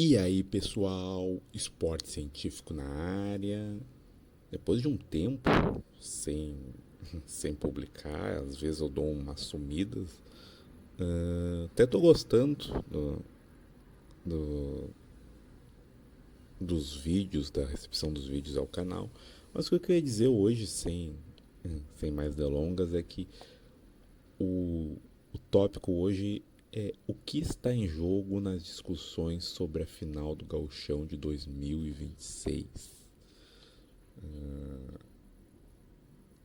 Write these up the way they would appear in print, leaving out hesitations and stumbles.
E aí, pessoal, esporte científico na área. Depois de um tempo sem publicar, às vezes eu dou umas sumidas. Até tô gostando do- dos vídeos, da recepção dos vídeos ao canal. Mas o que eu queria dizer hoje, sem mais delongas, é que o tópico hoje é o que está em jogo nas discussões sobre a final do Gauchão de 2026.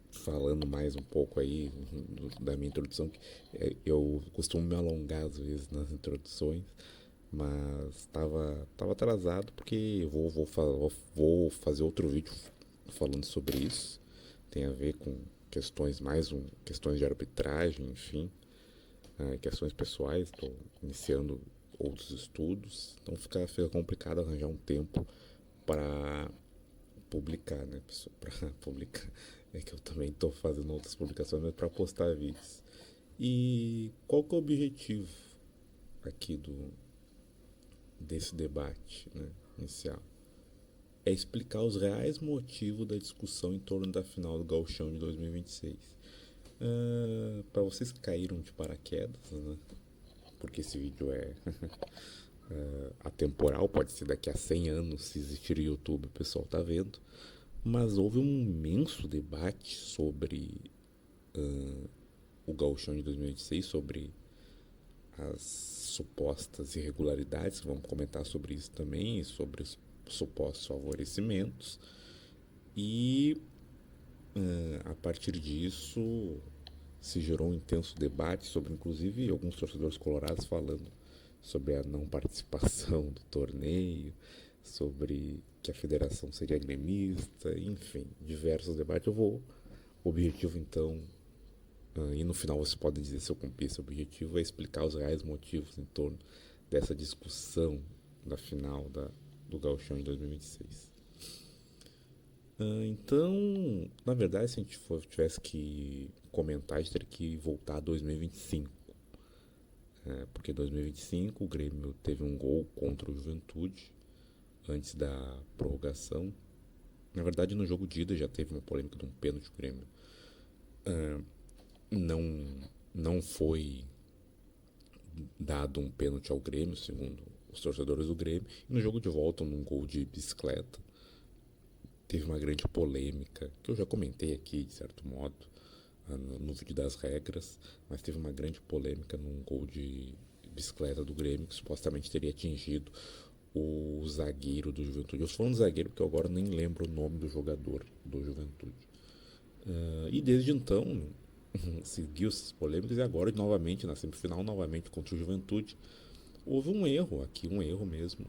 Falando mais um pouco aí da minha introdução, que eu costumo me alongar às vezes nas introduções, mas tava atrasado porque vou fazer outro vídeo falando sobre isso. Tem a ver com questões de arbitragem, enfim, questões pessoais. Estou iniciando outros estudos, então fica complicado arranjar um tempo para publicar, né, pessoal? Para publicar. É que eu também estou fazendo outras publicações, mas para postar vídeos. E qual que é o objetivo aqui desse debate, né, inicial? É explicar os reais motivos da discussão em torno da final do Gauchão de 2026. Para vocês que caíram de paraquedas, né, porque esse vídeo é atemporal, pode ser daqui a 100 anos, se existir o YouTube, o pessoal tá vendo. Mas houve um imenso debate sobre o Gauchão de 2026, sobre as supostas irregularidades, vamos comentar sobre isso também, e sobre os supostos favorecimentos. E a partir disso se gerou um intenso debate sobre, inclusive, alguns torcedores colorados falando sobre a não participação do torneio, sobre que a federação seria gremista, enfim, diversos debates. O objetivo então, e no final você pode dizer se eu cumpri esse objetivo, é explicar os reais motivos em torno dessa discussão da final do Gauchão em 2026. Então, na verdade, se a gente tivesse que comentar, a gente teria que voltar a 2025. Porque em 2025 o Grêmio teve um gol contra o Juventude antes da prorrogação. Na verdade, no jogo de ida já teve uma polêmica de um pênalti do Grêmio. Não, não foi dado um pênalti ao Grêmio, segundo os torcedores do Grêmio. E no jogo de volta, num gol de bicicleta, teve uma grande polêmica, que eu já comentei aqui, de certo modo, no vídeo das regras, mas teve uma grande polêmica num gol de bicicleta do Grêmio, que supostamente teria atingido o zagueiro do Juventude. Eu estou falando zagueiro porque eu agora nem lembro o nome do jogador do Juventude. E desde então seguiu essas polêmicas e agora novamente na semifinal, novamente contra o Juventude, houve um erro aqui, um erro mesmo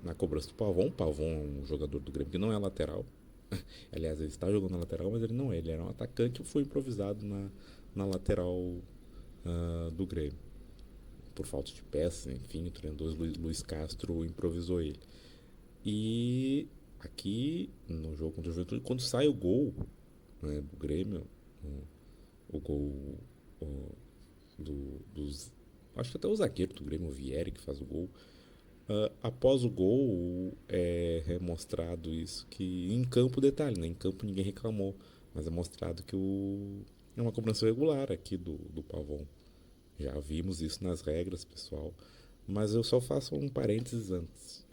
na cobrança do Pavon. O Pavon é um jogador do Grêmio que não é lateral. Aliás, ele está jogando na lateral, mas ele não é. Ele era um atacante e foi improvisado na lateral do Grêmio. Por falta de peça, enfim, o treinador Luiz Castro improvisou ele. E aqui no jogo contra o Juventude, quando sai o gol, né, do Grêmio, o gol dos. Acho que até o zagueiro do Grêmio, o Vieri, que faz o gol. Após o gol, é mostrado isso que em campo, detalhe, né? Em campo ninguém reclamou, mas é mostrado que é uma cobrança regular aqui do Pavon. Já vimos isso nas regras, pessoal. Mas eu só faço um parênteses antes.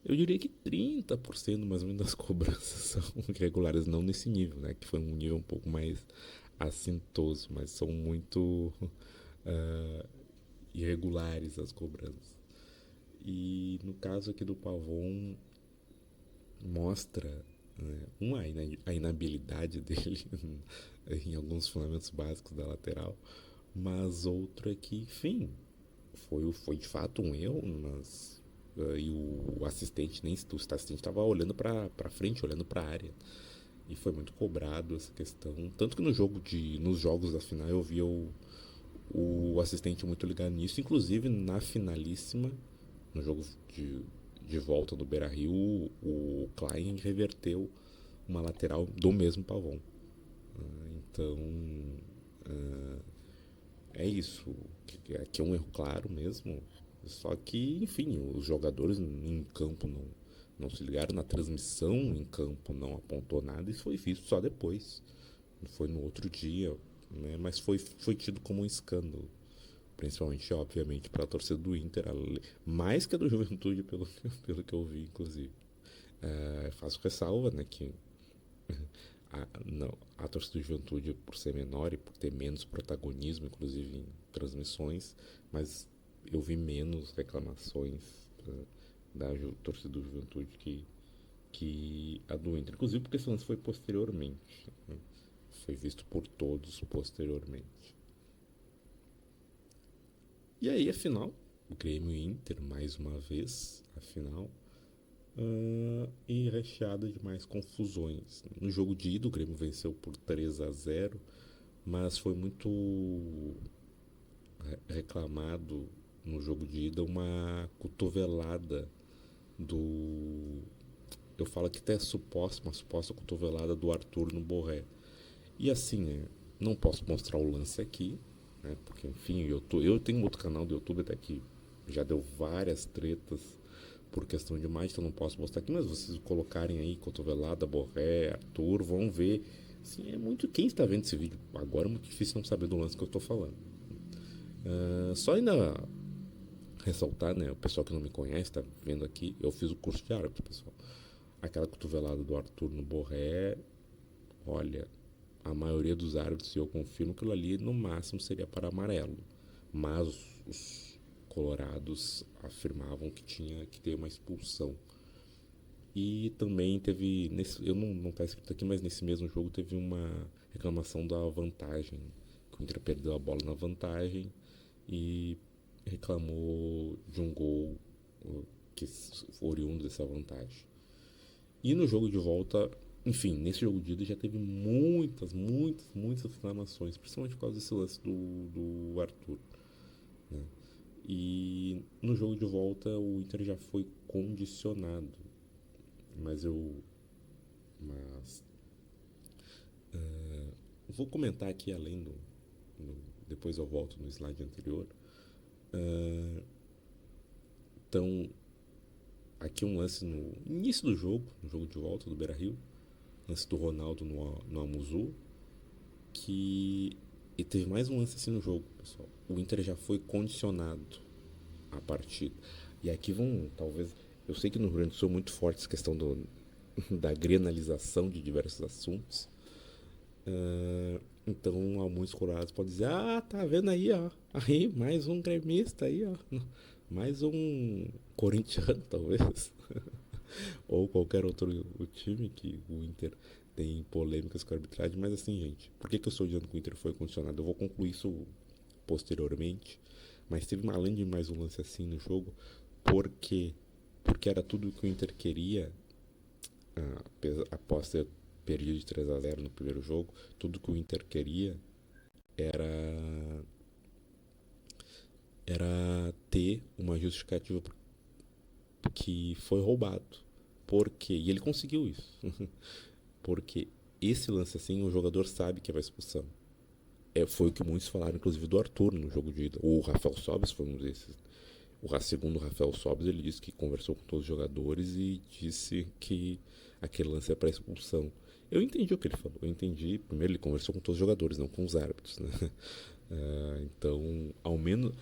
Eu diria que 30% mais ou menos das cobranças são irregulares, não nesse nível, né? Que foi um nível um pouco mais assintoso, mas são muito irregulares as cobranças. E no caso aqui do Pavon, mostra, né, a inabilidade dele em alguns fundamentos básicos da lateral, mas outro é que, enfim, foi de fato um erro, mas e o assistente nem o assistente estava olhando para frente, olhando para a área. E foi muito cobrado essa questão. Tanto que nos jogos da final eu via o assistente muito ligado nisso. Inclusive na finalíssima, no jogo de volta do Beira Rio, o Klein reverteu uma lateral do mesmo Pavon. Então é isso. Aqui é um erro claro mesmo. Só que, enfim, os jogadores em campo não se ligaram, na transmissão em campo não apontou nada, isso foi visto só depois. Foi no outro dia, né? Mas foi tido como um escândalo. Principalmente, obviamente, para a torcida do Inter, mais que a do Juventude, pelo que eu vi, inclusive. Faço ressalva, né, que não, a torcida do Juventude, por ser menor e por ter menos protagonismo, inclusive em transmissões, mas eu vi menos reclamações da torcida do Juventude que a do Inter. Inclusive porque esse lance foi posteriormente, né? Foi visto por todos posteriormente. E aí, afinal, o Grêmio e Inter, mais uma vez, afinal, e recheada de mais confusões. No jogo de ida, o Grêmio venceu por 3-0, mas foi muito reclamado no jogo de ida uma cotovelada do. Eu falo que até é uma suposta cotovelada do Arthur no Borré. E assim, não posso mostrar o lance aqui, né? Porque, enfim, eu tenho outro canal do YouTube até que já deu várias tretas por questão de imagem, então não posso mostrar aqui, mas vocês colocarem aí cotovelada, Borré, Arthur, vão ver. Assim, é muito. Quem está vendo esse vídeo agora é muito difícil não saber do lance que eu estou falando. Só ainda ressaltar, né? O pessoal que não me conhece, tá vendo aqui, eu fiz o curso de árbitro, pessoal. Aquela cotovelada do Arthur no Borré, olha, a maioria dos árbitros, e eu confirmo que aquilo ali no máximo seria para amarelo. Mas os colorados afirmavam que tinha que ter uma expulsão. E também teve, eu não tá escrito aqui, mas nesse mesmo jogo teve uma reclamação da vantagem. Que o Inter perdeu a bola na vantagem e reclamou de um gol que oriundo dessa vantagem. E no jogo de volta, enfim, nesse jogo de ida já teve muitas reclamações, principalmente por causa desse lance do Arthur, né? E no jogo de volta o Inter já foi condicionado, mas mas vou comentar aqui além depois eu volto no slide anterior. Então, aqui um lance no início do jogo, no jogo de volta do Beira-Rio, lance do Ronaldo no Amuzu, que e teve mais um lance assim no jogo, pessoal. O Inter já foi condicionado à partida. E aqui vão, talvez, eu sei que no Rio Grande do Sul é muito forte essa questão da grenalização de diversos assuntos. Então, alguns colorados podem dizer: ah, tá vendo aí, ó. Aí, mais um gremista aí, ó. Mais um corintiano, talvez. Ou qualquer outro time que o Inter tem polêmicas com a arbitragem. Mas assim, gente, por que eu estou dizendo que o Inter foi condicionado? Eu vou concluir isso posteriormente. Mas teve, além de mais um lance assim no jogo, porque era tudo o que o Inter queria, após ter perdido de 3-0 no primeiro jogo, tudo que o Inter queria era ter uma justificativa que foi roubado. Por quê? E ele conseguiu isso. Porque esse lance assim, o jogador sabe que vai expulsão. Foi o que muitos falaram, inclusive do Arthur no jogo de ida. O Rafael Sobis foi um desses. Segundo o Rafael Sobis, ele disse que conversou com todos os jogadores e disse que aquele lance é para expulsão. Eu entendi o que ele falou. Eu entendi. Primeiro, ele conversou com todos os jogadores, não com os árbitros, né? Então, ao menos,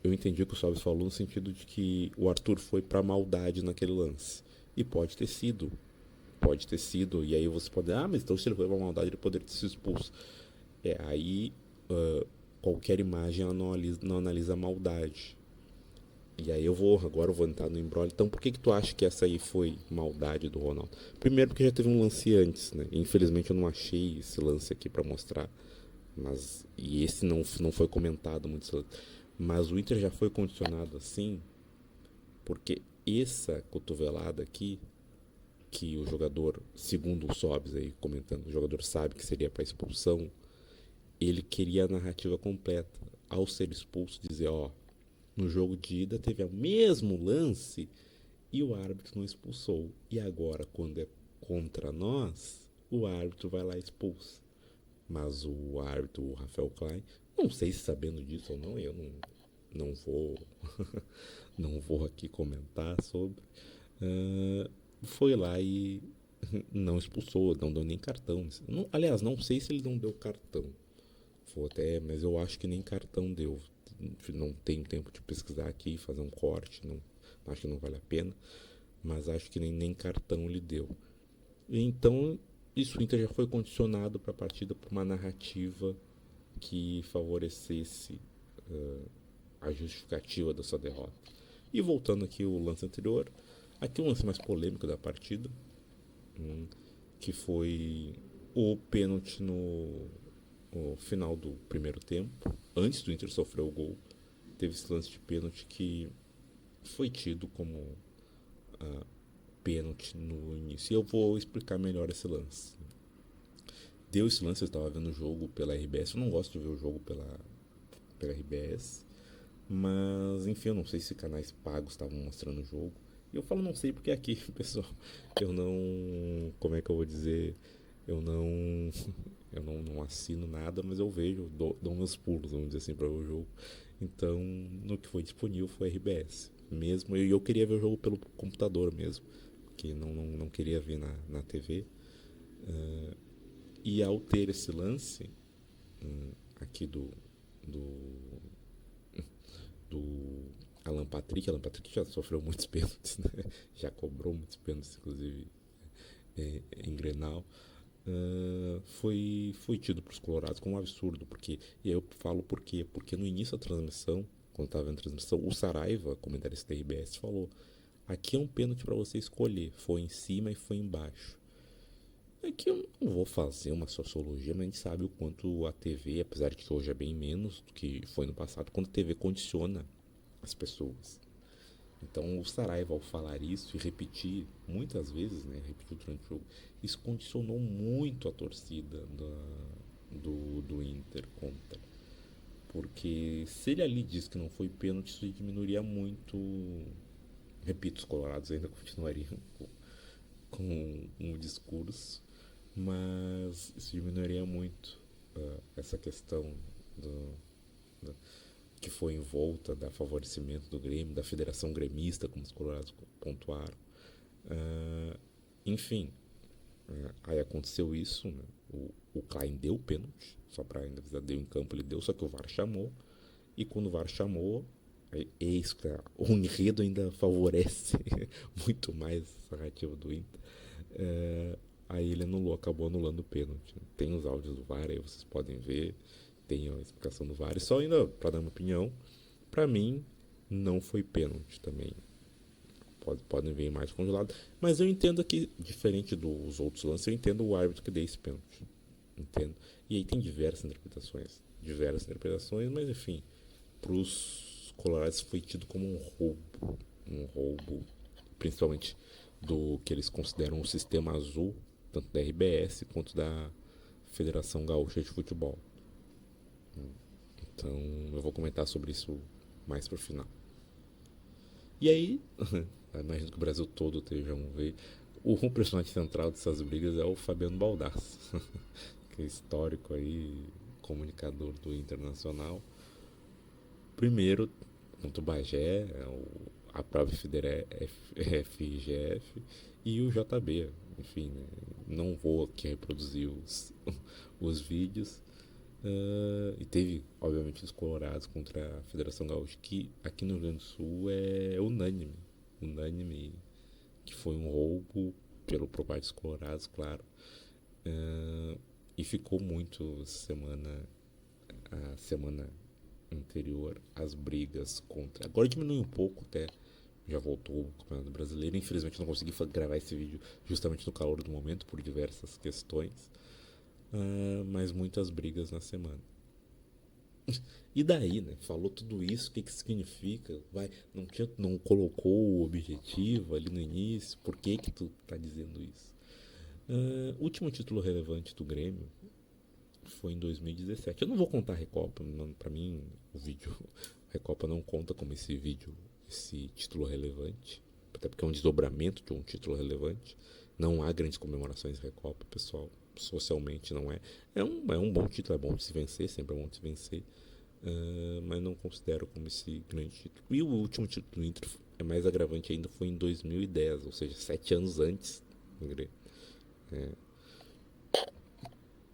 eu entendi o que o Sobis falou no sentido de que o Arthur foi para maldade naquele lance. E pode ter sido. Pode ter sido. E aí você pode dizer, mas então se ele foi pra maldade, ele poderia ter sido expulso. Aí qualquer imagem ela não analisa a maldade. E aí agora eu vou entrar no embrolho. Então por que tu acha que essa aí foi maldade do Ronaldo? Primeiro porque já teve um lance antes, né? Infelizmente eu não achei esse lance aqui pra mostrar. E esse não foi comentado muito. Mas o Inter já foi condicionado assim, porque essa cotovelada aqui, que o jogador, segundo o Sobs aí comentando, o jogador sabe que seria para expulsão, ele queria a narrativa completa. Ao ser expulso, dizer, ó, no jogo de ida teve o mesmo lance e o árbitro não expulsou. E agora, quando é contra nós, o árbitro vai lá e expulsa. Mas o árbitro, o Rafael Klein, não sei se sabendo disso ou não, eu não vou não vou aqui comentar sobre, foi lá e não expulsou, não deu nem cartão. Aliás, não sei se ele não deu cartão. Vou até, mas eu acho que nem cartão deu. Não tenho tempo de pesquisar aqui, fazer um corte, não, acho que não vale a pena. Mas acho que nem cartão lhe deu. Então, isso o Inter já foi condicionado para a partida por uma narrativa que favorecesse a justificativa da sua derrota. E voltando aqui ao lance anterior, aqui o lance mais polêmico da partida, que foi o pênalti no final do primeiro tempo, antes do Inter sofrer o gol, teve esse lance de pênalti que foi tido como pênalti no início. E eu vou explicar melhor esse lance. Deu esse lance, eu estava vendo o jogo pela RBS. Eu não gosto de ver o jogo pela RBS, mas enfim, eu não sei se canais pagos estavam mostrando o jogo. E eu falo não sei porque aqui, pessoal, eu não. Como é que eu vou dizer? Eu não. Eu não assino nada, mas eu vejo, dou meus pulos, vamos dizer assim, para ver o jogo. Então, no que foi disponível foi RBS. Mesmo, eu queria ver o jogo pelo computador mesmo, porque não queria ver na TV. E ao ter esse lance aqui do, do Alan Patrick já sofreu muitos pênaltis, né? Já cobrou muitos pênaltis, inclusive em Grenal. Foi tido para os colorados como um absurdo, porque, e aí eu falo por quê? Porque no início da transmissão, quando estava vendo a transmissão, o Saraiva, comentarista da RBS, falou: aqui é um pênalti para você escolher, foi em cima e foi embaixo. É que eu não vou fazer uma sociologia, mas a gente sabe o quanto a TV, apesar de que hoje é bem menos do que foi no passado, quando a TV condiciona as pessoas. Então o Saraiva, ao falar isso e repetir muitas vezes, né, repetiu durante o jogo, isso condicionou muito a torcida do Inter contra. Porque se ele ali diz que não foi pênalti, isso diminuiria muito. Repito, os colorados ainda continuariam com o discurso, mas isso diminuiria muito essa questão do, do, que foi em volta da favorecimento do Grêmio, da Federação Gremista, como os colorados pontuaram. Enfim, aí aconteceu isso, né? O Klein deu o pênalti, só para ainda avisar, deu em campo, ele deu, só que o VAR chamou, e quando o VAR chamou, o enredo ainda favorece muito mais essa narrativa do Inter. Aí ele acabou anulando o pênalti. Tem os áudios do VAR, aí vocês podem ver, tem a explicação do VAR. E só ainda para dar uma opinião, para mim não foi pênalti também. Podem ver imagens congeladas, mas eu entendo que, diferente dos outros lances, eu entendo o árbitro que deu esse pênalti. Entendo. E aí tem diversas interpretações, mas enfim, para os colorados foi tido como um roubo, principalmente do que eles consideram o sistema azul, tanto da RBS quanto da Federação Gaúcha de Futebol. Então eu vou comentar sobre isso mais pro final. E aí, imagino que o Brasil todo esteja a ver. O personagem central dessas brigas é o Fabiano Baldassi, que é histórico aí, comunicador do Internacional. Primeiro, contra o Bagé, a própria FGF e o JB. Enfim, né? Não vou aqui reproduzir os vídeos. E teve, obviamente, os colorados contra a Federação Gaúcha, que aqui no Rio Grande do Sul é unânime, que foi um roubo por parte dos colorados, claro. E ficou muito a semana anterior, as brigas contra. Agora diminuiu um pouco até. Já voltou o Campeonato Brasileiro. Infelizmente não consegui gravar esse vídeo justamente no calor do momento por diversas questões. Mas muitas brigas na semana. E daí, né? Falou tudo isso, o que significa? Não colocou o objetivo ali no início? Por que tu tá dizendo isso? Último título relevante do Grêmio foi em 2017. Eu não vou contar a Recopa, pra mim o vídeo Recopa não conta como esse título relevante, até porque é um desdobramento de um título relevante. Não há grandes comemorações de Recopa, pessoal, socialmente não é. É um bom título, é bom de se vencer, sempre é bom de se vencer, mas não considero como esse grande título. E o último título do Inter é mais agravante ainda, foi em 2010, ou seja, 7 anos antes do Grêmio.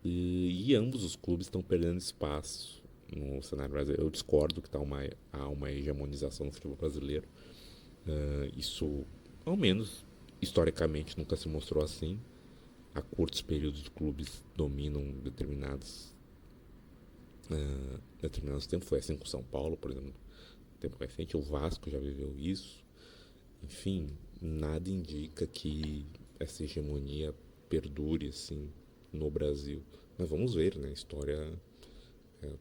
E ambos os clubes estão perdendo espaço no cenário brasileiro. Eu discordo que há uma hegemonização no futebol brasileiro. Isso, ao menos historicamente, nunca se mostrou assim. Há curtos períodos de clubes dominam determinados tempos. Foi assim com São Paulo, por exemplo, no tempo recente. O Vasco já viveu isso. Enfim, nada indica que essa hegemonia perdure assim no Brasil. Mas vamos ver, né? História.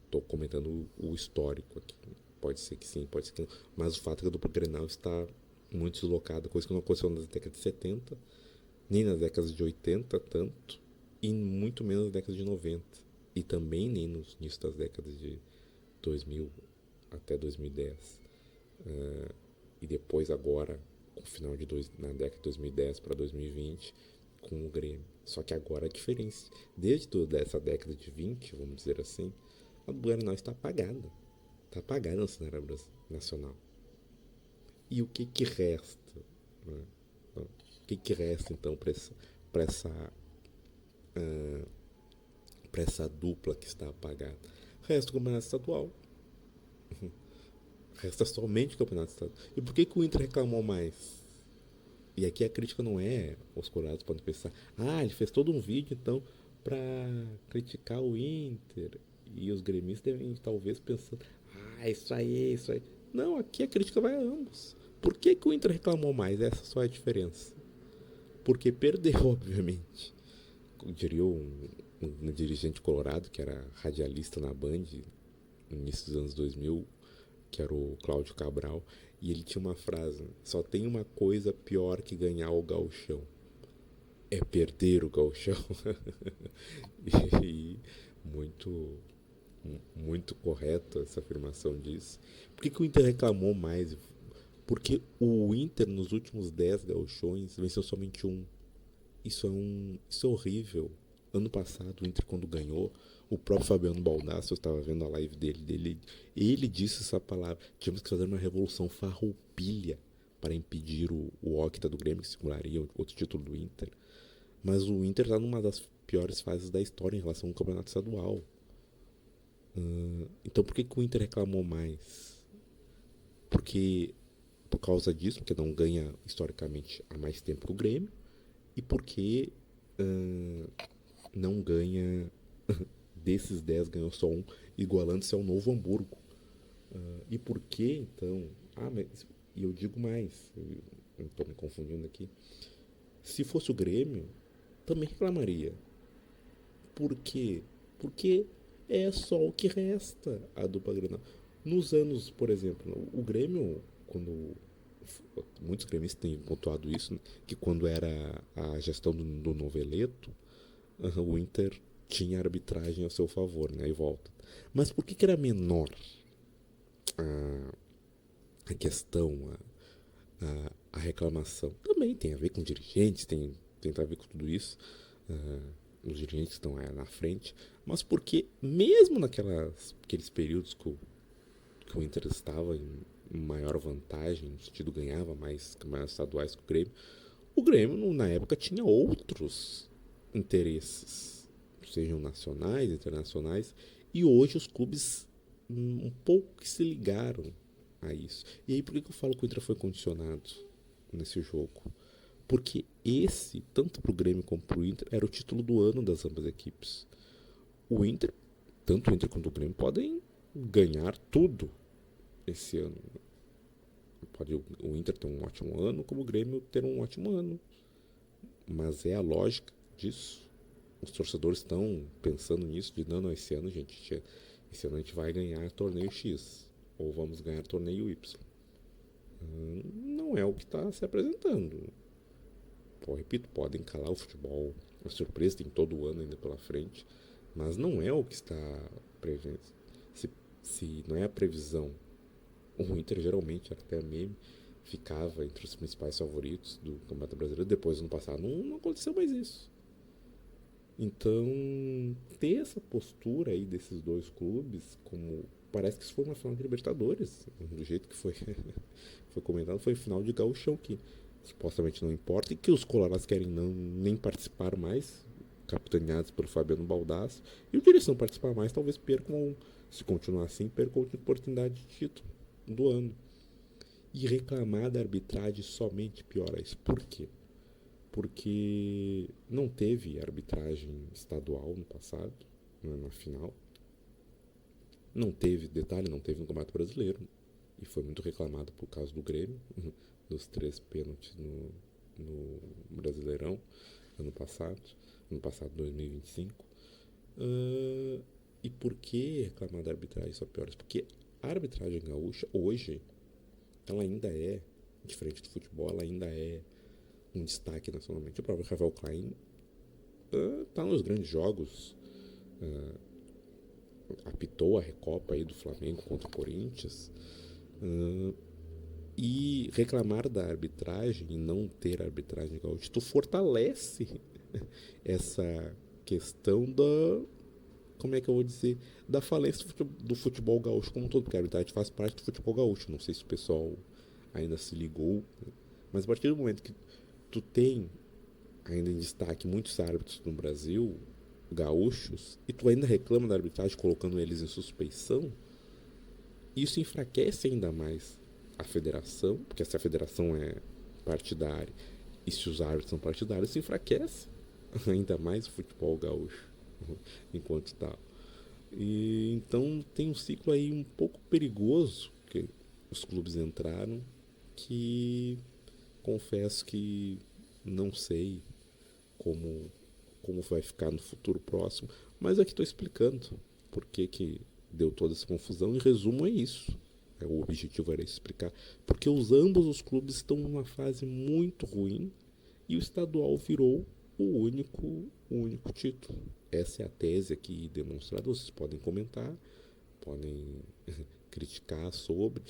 Estou comentando o histórico aqui. Pode ser que sim, pode ser que não. Mas o fato é que a dupla Grenal está muito deslocada, coisa que não aconteceu nas décadas de 70, nem nas décadas de 80 tanto, e muito menos nas décadas de 90. E também nem no início das décadas de 2000 até 2010. E depois agora, com o final na década de 2010 para 2020, com o Grêmio. Só que agora a diferença, desde toda essa década de 20, vamos dizer assim, a do Grenal está apagada. Está apagada no cenário nacional. E o que resta? Né? O que resta então para essa, essa dupla que está apagada? Resta o campeonato estadual. Resta somente o campeonato estadual. E por que o Inter reclamou mais? E aqui a crítica não é, os colorados podem pensar, ele fez todo um vídeo então para criticar o Inter. E os gremistas devem talvez pensando, isso aí, isso aí. Não, aqui a crítica vai a ambos. Por que o Inter reclamou mais? Essa só é a diferença. Porque perdeu, obviamente. Diria um dirigente colorado, que era radialista na Band, no início dos anos 2000, que era o Cláudio Cabral, e ele tinha uma frase: só tem uma coisa pior que ganhar o gauchão, é perder o gauchão. E muito, muito correto essa afirmação disso. Por que o Inter reclamou mais? Porque o Inter nos últimos 10 gauchões venceu somente um. Isso é horrível. Ano passado, o Inter, quando ganhou, o próprio Fabiano Baldassi, eu estava vendo a live dele, ele disse essa palavra: tínhamos que fazer uma revolução farroupilha para impedir o Octa do Grêmio, que seguraria outro título do Inter. Mas o Inter está numa das piores fases da história em relação ao campeonato estadual. Então por que o Inter reclamou mais? Porque por causa disso, porque não ganha historicamente há mais tempo que o Grêmio, e porque não ganha, desses 10 ganhou só um, igualando-se ao Novo Hamburgo. E por que então? Mas, e eu digo mais, eu estou me confundindo aqui. Se fosse o Grêmio, também reclamaria. Por quê? Porque é só o que resta a dupla Grenal. Nos anos, por exemplo, o Grêmio, quando muitos gremistas têm pontuado isso, né, que quando era a gestão do Noveleto, o Inter tinha arbitragem ao seu favor, né? E volta. Mas por que era menor a questão, a reclamação? Também tem a ver com dirigentes, tem a ver com tudo isso. Os dirigentes estão na frente, mas porque mesmo naqueles períodos que o Inter estava em maior vantagem, no sentido ganhava mais campeonatos estaduais que o Grêmio na época tinha outros interesses, sejam nacionais, internacionais, e hoje os clubes um pouco que se ligaram a isso. E aí por que eu falo que o Inter foi condicionado nesse jogo? Porque esse, tanto pro Grêmio como pro Inter, era o título do ano das ambas equipes. O Inter, tanto o Inter quanto o Grêmio podem ganhar tudo esse ano. Pode o Inter ter um ótimo ano, como o Grêmio ter um ótimo ano. Mas é a lógica disso. Os torcedores estão pensando nisso, de não, esse ano, gente, esse ano a gente vai ganhar torneio X, ou vamos ganhar torneio Y. Não é o que está se apresentando. Repito, podem calar o futebol, a surpresa tem todo o ano ainda pela frente, mas não é o que está prevendo. Se não é a previsão, o Inter geralmente, até meme, ficava entre os principais favoritos do Campeonato Brasileiro. Depois, no passado, não aconteceu mais isso. Então, ter essa postura aí desses dois clubes como parece que isso foi uma final de Libertadores. Do jeito que foi, foi comentado, foi final de Gauchão, que supostamente não importa, e que os colorados querem nem participar mais, capitaneados pelo Fabiano Baldassi, e o Direção não participar mais, talvez percam, se continuar assim, percam a oportunidade de título do ano. E reclamar da arbitragem somente piora isso. Por quê? Porque não teve arbitragem estadual no passado, na final. Não teve, detalhe, não teve no Campeonato Brasileiro. E foi muito reclamado por causa do Grêmio, dos 3 pênaltis no Brasileirão, ano passado 2025. E por que reclamar da arbitragem só piora? Porque a arbitragem gaúcha, hoje, ela ainda é, diferente do futebol, ela ainda é um destaque nacionalmente. O próprio Rafael Klein tá nos grandes jogos, apitou a Recopa aí do Flamengo contra o Corinthians, e reclamar da arbitragem e não ter arbitragem gaúcha, tu fortalece essa questão como é que eu vou dizer, da falência do futebol gaúcho como um todo, porque a arbitragem faz parte do futebol gaúcho. Não sei se o pessoal ainda se ligou, mas a partir do momento que tu tem ainda em destaque muitos árbitros no Brasil, gaúchos, e tu ainda reclama da arbitragem colocando eles em suspeição, isso enfraquece ainda mais a federação, porque se a federação é partidária e se os árbitros são partidários, isso enfraquece ainda mais o futebol gaúcho enquanto tal. E então tem um ciclo aí um pouco perigoso que os clubes entraram, que confesso que não sei como vai ficar no futuro próximo, mas aqui estou explicando por que deu toda essa confusão. Em resumo, é isso. O objetivo era explicar porque ambos os clubes estão numa fase muito ruim e o estadual virou o único título. Essa é a tese aqui demonstrada. Vocês podem comentar, podem criticar sobre.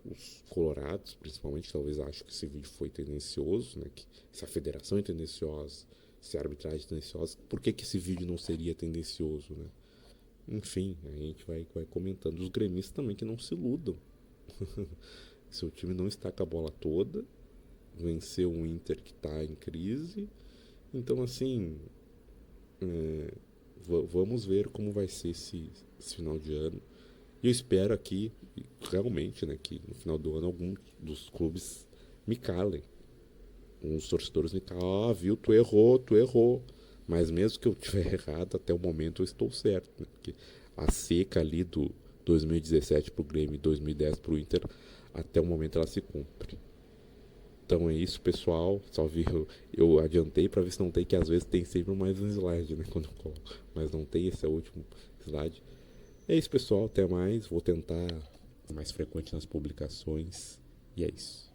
Os colorados, principalmente, talvez achem que esse vídeo foi tendencioso, né? Que se a federação é tendenciosa, se a arbitragem é tendenciosa, por que esse vídeo não seria tendencioso, né? Enfim, a gente vai comentando. Os gremistas também que não se iludam. Seu time não está com a bola toda, venceu um Inter que está em crise. Então, assim, vamos ver como vai ser esse final de ano. E eu espero aqui, realmente, né, que no final do ano algum dos clubes me calem. Uns torcedores me calem, viu, tu errou. Mas mesmo que eu tiver errado, até o momento eu estou certo, né? Porque a seca ali do 2017 pro Grêmio e 2010 pro Inter, até o momento ela se cumpre. Então é isso, pessoal. Só vi, eu adiantei para ver se não tem, que às vezes tem sempre mais um slide, né, quando eu coloco. Mas não tem, esse é o último slide. É isso, pessoal. Até mais. Vou tentar mais frequente nas publicações. E é isso.